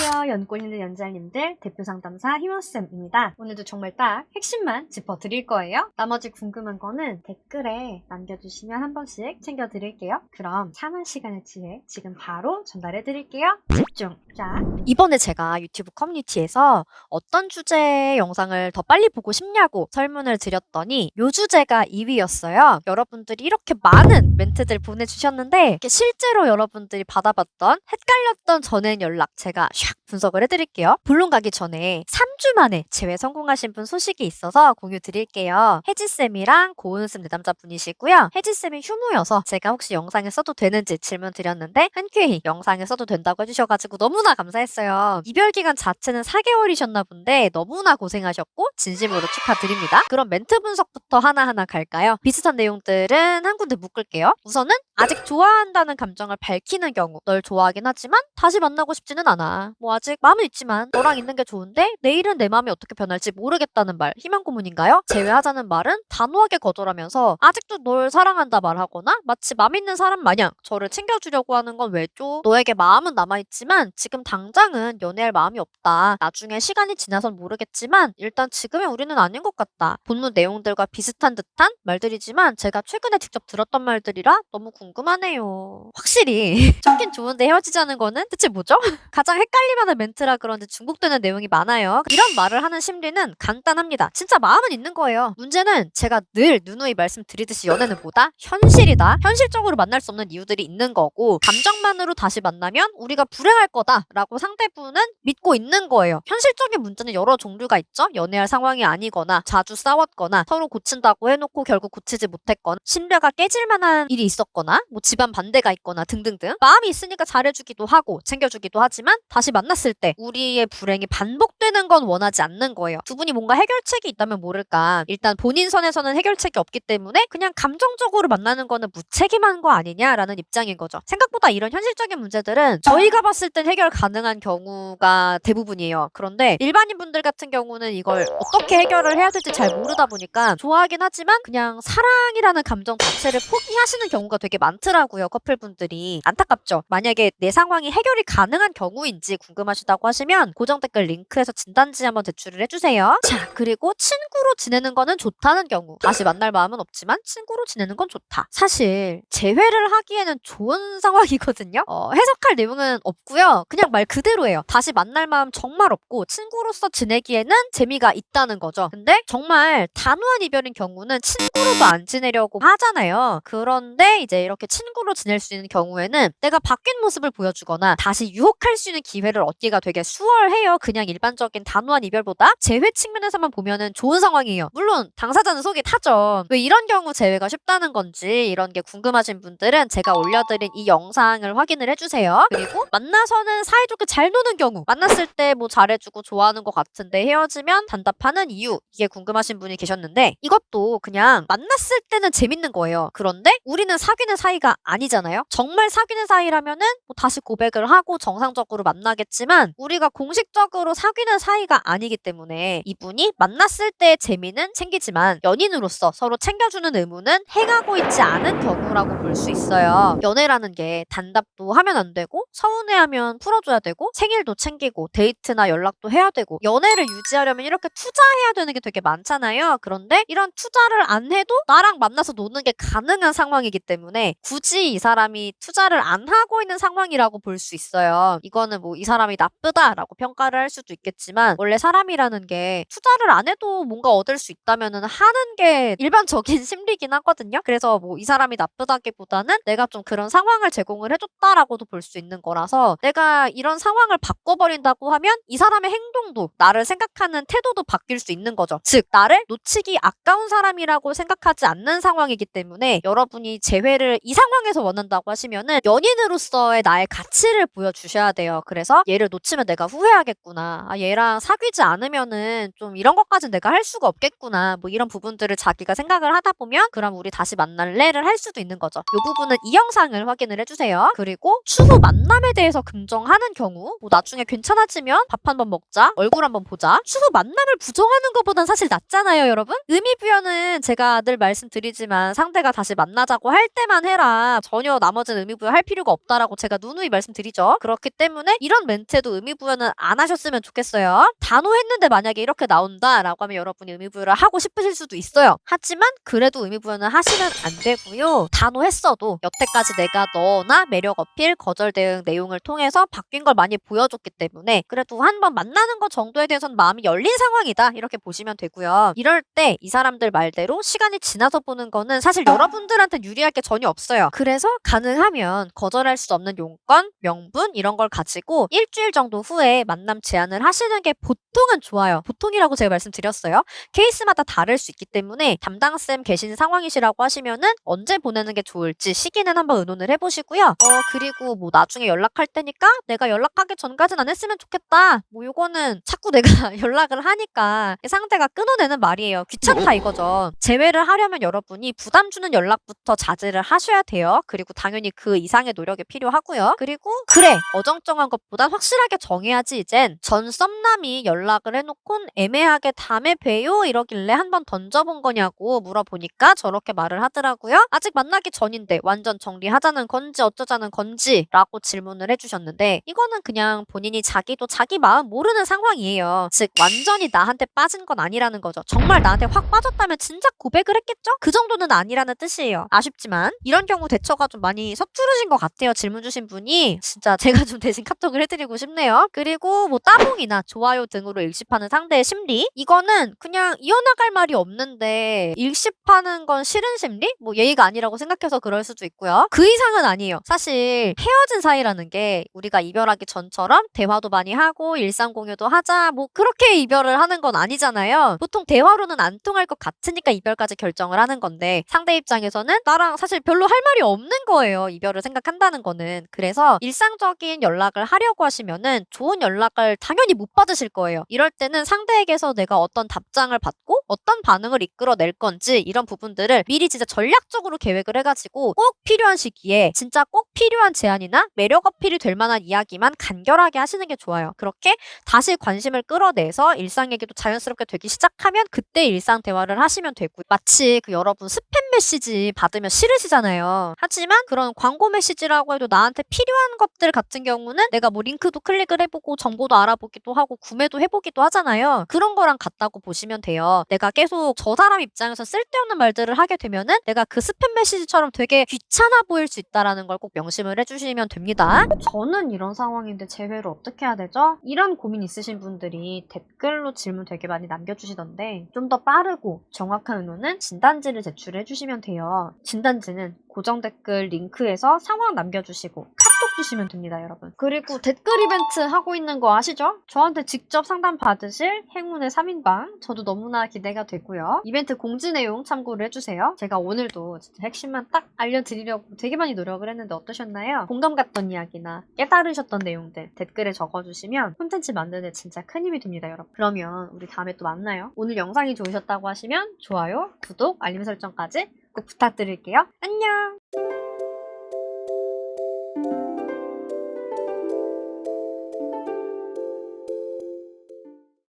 안녕하세요. 연골 있는 연잘님들 대표 상담사 희원쌤입니다. 오늘도 정말 딱 핵심만 짚어드릴 거예요. 나머지 궁금한 거는 댓글에 남겨주시면 한 번씩 챙겨드릴게요. 그럼 참은 시간을 지해 지금 바로 전달해드릴게요. 집중! 자, 이번에 제가 유튜브 커뮤니티에서 어떤 주제의 영상을 더 빨리 보고 싶냐고 설문을 드렸더니 요 주제가 2위였어요. 여러분들이 이렇게 많은 멘트들 보내주셨는데 실제로 여러분들이 받아봤던 헷갈렸던 전엔 연락 제가 샥 분석을 해드릴게요. 본론 가기 전에 3주 만에 재회 성공하신 분 소식이 있어서 공유 드릴게요. 혜지쌤이랑 고은쌤 내담자분이시고요. 혜지쌤이 휴무여서 제가 혹시 영상에 써도 되는지 질문 드렸는데 흔쾌히 영상에 써도 된다고 해주셔가지고 너무나 감사했어요. 이별 기간 자체는 4개월이셨나 본데 너무나 고생하셨고 진심으로 축하드립니다. 그럼 멘트 분석부터 하나하나 갈까요? 비슷한 내용들은 한 군데 묶을게요. 우선은 아직 좋아한다는 감정을 밝히는 경우 널 좋아하긴 하지만 다시 만나고 싶지는 않아. 뭐 아직 마음은 있지만 너랑 있는 게 좋은데 내일은 내 마음이 어떻게 변할지 모르겠다는 말 희망 고문인가요? 제외하자는 말은 단호하게 거절하면서 아직도 널 사랑한다 말하거나 마치 맘 있는 사람 마냥 저를 챙겨주려고 하는 건 왜죠? 너에게 마음은 남아있지만 지금 당장은 연애할 마음이 없다. 나중에 시간이 지나선 모르겠지만 일단 지금의 우리는 아닌 것 같다. 본문 내용들과 비슷한 듯한 말들이지만 제가 최근에 직접 들었던 말들이라 너무 궁금하네요. 확실히 좋긴 좋은데 헤어지자는 거는 대체 뭐죠? 가장 헷갈릴만한 멘트라 그런지 중복되는 내용이 많아요. 이런 말을 하는 심리는 간단합니다. 진짜 마음은 있는 거예요. 문제는 제가 늘 누누이 말씀드리듯이 연애는 뭐다? 현실이다. 현실적으로 만날 수 없는 이유들이 있는 거고 감정만으로 다시 만나면 우리가 불행할 거다라고 상대분은 믿고 있는 거예요. 현실적인 문제는 여러 종류가 있죠. 연애할 상황이 아니거나 자주 싸웠거나 서로 고친다고 해놓고 결국 고치지 못했거나 신뢰가 깨질 만한 일이 있었거나 뭐 집안 반대가 있거나 등등등 마음이 있으니까 잘해주기도 하고 챙겨주기도 하지만 다시 만났을 때 우리의 불행이 반복되는 건 원하지 않는 거예요. 두 분이 뭔가 해결책이 있다면 모를까 일단 본인 선에서는 해결책이 없기 때문에 그냥 감정적으로 만나는 거는 무책임한 거 아니냐라는 입장인 거죠. 생각보다 이런 현실적인 문제들은 저희가 봤을 땐 해결 가능한 경우가 대부분이에요. 그런데 일반인 분들 같은 경우는 이걸 어떻게 해결을 해야 될지 잘 모르다 보니까 좋아하긴 하지만 그냥 사랑이라는 감정 자체를 포기하시는 경우가 되게 많더라고요. 커플분들이. 안타깝죠? 만약에 내 상황이 해결이 가능한 경우인지 궁금하시다고 하시면 고정 댓글 링크에서 진단지 한번 제출을 해주세요. 자, 그리고 친구로 지내는 거는 좋다는 경우. 다시 만날 마음은 없지만 친구로 지내는 건 좋다. 사실 재회를 하기에는 좋은 상황이거든요. 해석할 내용은 없고요. 그냥 말 그대로예요. 다시 만날 마음 정말 없고 친구로서 지내기에는 재미가 있다는 거죠. 근데 정말 단호한 이별인 경우는 친구로도 안 지내려고 하잖아요. 그런데 이제 이렇게 친구로 지낼 수 있는 경우에는 내가 바뀐 모습을 보여주거나 다시 유혹할 수 있는 기회를 얻기가 되게 수월해요. 그냥 일반적인 단호한 이별보다 재회 측면에서만 보면은 좋은 상황이에요. 물론 당사자는 속이 타죠. 왜 이런 경우 재회가 쉽다는 건지 이런 게 궁금하신 분들은 제가 올려드린 이 영상을 확인을 해주세요. 그리고 만나서는 사이좋게 잘 노는 경우 만났을 때 뭐 잘해주고 좋아하는 것 같은데 헤어지면 단답하는 이유 이게 궁금하신 분이 계셨는데 이것도 그냥 만났을 때는 재밌는 거예요. 그런데 우리는 사귀는 사이가 아니잖아요. 정말 사귀는 사이라면은 뭐 다시 고백을 하고 정상적으로 만나겠지만 우리가 공식적으로 사귀는 사이가 아니기 때문에 이분이 만났을 때의 재미는 챙기지만 연인으로서 서로 챙겨주는 의무는 해가고 있지 않은 경우라고 볼 수 있어요. 연애라는 게 단답도 하면 안 되고 서운해하면 풀어줘야 되고 생일도 챙기고 데이트나 연락도 해야 되고 연애를 유지하려면 이렇게 투자해야 되는 게 되게 많잖아요. 그런데 이런 투자를 안 해도 나랑 만나서 노는 게 가능한 상황이기 때문에 굳이 이 사람이 투자를 안 하고 있는 상황이라고 볼 수 있어요. 이거는 뭐 이 사람이 나쁘다라고 평가를 할 수도 있겠지만 원래 사람이라는 게 투자를 안 해도 뭔가 얻을 수 있다면은 하는 게 일반적인 심리긴 하거든요. 그래서 뭐 이 사람이 나쁘다기보다는 내가 좀 그런 상황을 제공을 해줬다라고도 볼 수 있는 거라서 내가 이런 상황을 바꿔버린다고 하면 이 사람의 행동도 나를 생각하는 태도도 바뀔 수 있는 거죠. 즉 나를 놓치기 아까운 사람이라고 생각하지 않는 상황이기 때문에 여러분이 재회를 이 상황에서 원한다고 하시면은 연인으로서의 나의 가치를 보여주셔야 돼요. 그래서 얘를 놓치면 내가 후회하겠구나. 얘랑 사귀지 않으면은 좀 이런 것까지는 내가 할 수가 없겠구나. 뭐 이런 부분들을 자기가 생각을 하다 보면 그럼 우리 다시 만날래를 할 수도 있는 거죠. 이 부분은 이 영상을 확인을 해주세요. 그리고 추후 만남에 대해서 긍정하는 경우 뭐 나중에 괜찮아지면 밥 한 번 먹자, 얼굴 한번 보자. 추후 만남을 부정하는 것보단 사실 낫잖아요, 여러분? 의미 부여는 제가 늘 말씀드리지만 상대가 다시 만나자고 할 때만 해라. 전혀 나머지는 의미 부여할 필요가 없다라고 제가 누누이 말씀드리죠. 그렇기 때문에 이런 멘트 자체도 의미부여는 안 하셨으면 좋겠어요. 단호했는데 만약에 이렇게 나온다라고 하면 여러분이 의미부여를 하고 싶으실 수도 있어요. 하지만 그래도 의미부여는 하시면 안 되고요. 단호했어도 여태까지 내가 너나 매력 어필, 거절 대응 내용을 통해서 바뀐 걸 많이 보여줬기 때문에 그래도 한번 만나는 것 정도에 대해서는 마음이 열린 상황이다 이렇게 보시면 되고요. 이럴 때 이 사람들 말대로 시간이 지나서 보는 거는 사실 여러분들한테 유리할 게 전혀 없어요. 그래서 가능하면 거절할 수 없는 용건, 명분 이런 걸 가지고 일주일 정도 후에 만남 제안을 하시는 게 보통은 좋아요. 보통이라고 제가 말씀드렸어요. 케이스마다 다를 수 있기 때문에 담당쌤 계신 상황이시라고 하시면은 언제 보내는 게 좋을지 시기는 한번 의논을 해보시고요. 그리고 뭐 나중에 연락할 때니까 내가 연락하기 전까진 안 했으면 좋겠다. 뭐 요거는 자꾸 내가 연락을 하니까 상대가 끊어내는 말이에요. 귀찮다 이거죠. 재회를 하려면 여러분이 부담 주는 연락부터 자제를 하셔야 돼요. 그리고 당연히 그 이상의 노력이 필요하고요. 그리고 그래 어정쩡한 것보단 확실하게 정해야지 이젠 전 썸남이 연락을 해놓곤 애매하게 다음에 봬요 이러길래 한번 던져본 거냐고 물어보니까 저렇게 말을 하더라고요. 아직 만나기 전인데 완전 정리하자는 건지 어쩌자는 건지 라고 질문을 해주셨는데 이거는 그냥 본인이 자기도 자기 마음 모르는 상황이에요. 즉 완전히 나한테 빠진 건 아니라는 거죠. 정말 나한테 확 빠졌다면 진작 고백을 했겠죠? 그 정도는 아니라는 뜻이에요. 아쉽지만 이런 경우 대처가 좀 많이 서투르신 것 같아요. 질문 주신 분이 진짜 제가 좀 대신 카톡을 해드리고 싶네요. 그리고 뭐 따봉이나 좋아요 등으로 일십하는 상대의 심리 이거는 그냥 이어나갈 말이 없는데 일십하는 건 싫은 심리? 뭐 예의가 아니라고 생각해서 그럴 수도 있고요. 그 이상은 아니에요. 사실 헤어진 사이라는 게 우리가 이별하기 전처럼 대화도 많이 하고 일상 공유도 하자 뭐 그렇게 이별을 하는 건 아니잖아요. 보통 대화로는 안 통할 것 같으니까 이별까지 결정을 하는 건데 상대 입장에서는 나랑 사실 별로 할 말이 없는 거예요. 이별을 생각한다는 거는. 그래서 일상적인 연락을 하려고 하시면은 좋은 연락을 당연히 못 받으실 거예요. 이럴 때는 상대에게서 내가 어떤 답장을 받고 어떤 반응을 이끌어낼 건지 이런 부분들을 미리 진짜 전략적으로 계획을 해가지고 꼭 필요한 시기에 진짜 꼭 필요한 제안이나 매력 어필이 될 만한 이야기만 간결하게 하시는 게 좋아요. 그렇게 다시 관심을 끌어내서 일상 얘기도 자연스럽게 되기 시작하면 그때 일상 대화를 하시면 되고 마치 그 여러분 스팸 메시지 받으면 싫으시잖아요. 하지만 그런 광고 메시지라고 해도 나한테 필요한 것들 같은 경우는 내가 뭐 링크도 클릭을 해보고 정보도 알아보기도 하고 구매도 해보기도 하잖아요. 그런 거랑 같다고 보시면 돼요. 내가 계속 저 사람 입장에서 쓸데없는 말들을 하게 되면은 내가 그 스팸 메시지처럼 되게 귀찮아 보일 수 있다라는 걸 꼭 명심을 해주시면 됩니다. 저는 이런 상황인데 재회를 어떻게 해야 되죠? 이런 고민 있으신 분들이 댓글로 질문 되게 많이 남겨주시던데 좀 더 빠르고 정확한 의논은 진단지를 제출해 주시면 돼요. 진단지는 고정 댓글 링크에서 상황 남겨주시고 카톡 주시면 됩니다, 여러분. 그리고 댓글 이벤트 하고 있는 거 아시죠? 저한테 직접 상담 받으실 행운의 3인방 저도 너무나 기대가 되고요. 이벤트 공지 내용 참고를 해주세요. 제가 오늘도 진짜 핵심만 딱 알려드리려고 되게 많이 노력을 했는데 어떠셨나요? 공감 갔던 이야기나 깨달으셨던 내용들 댓글에 적어주시면 콘텐츠 만드는 데 진짜 큰 힘이 됩니다, 여러분. 그러면 우리 다음에 또 만나요. 오늘 영상이 좋으셨다고 하시면 좋아요, 구독, 알림 설정까지 꼭 부탁드릴게요. 안녕!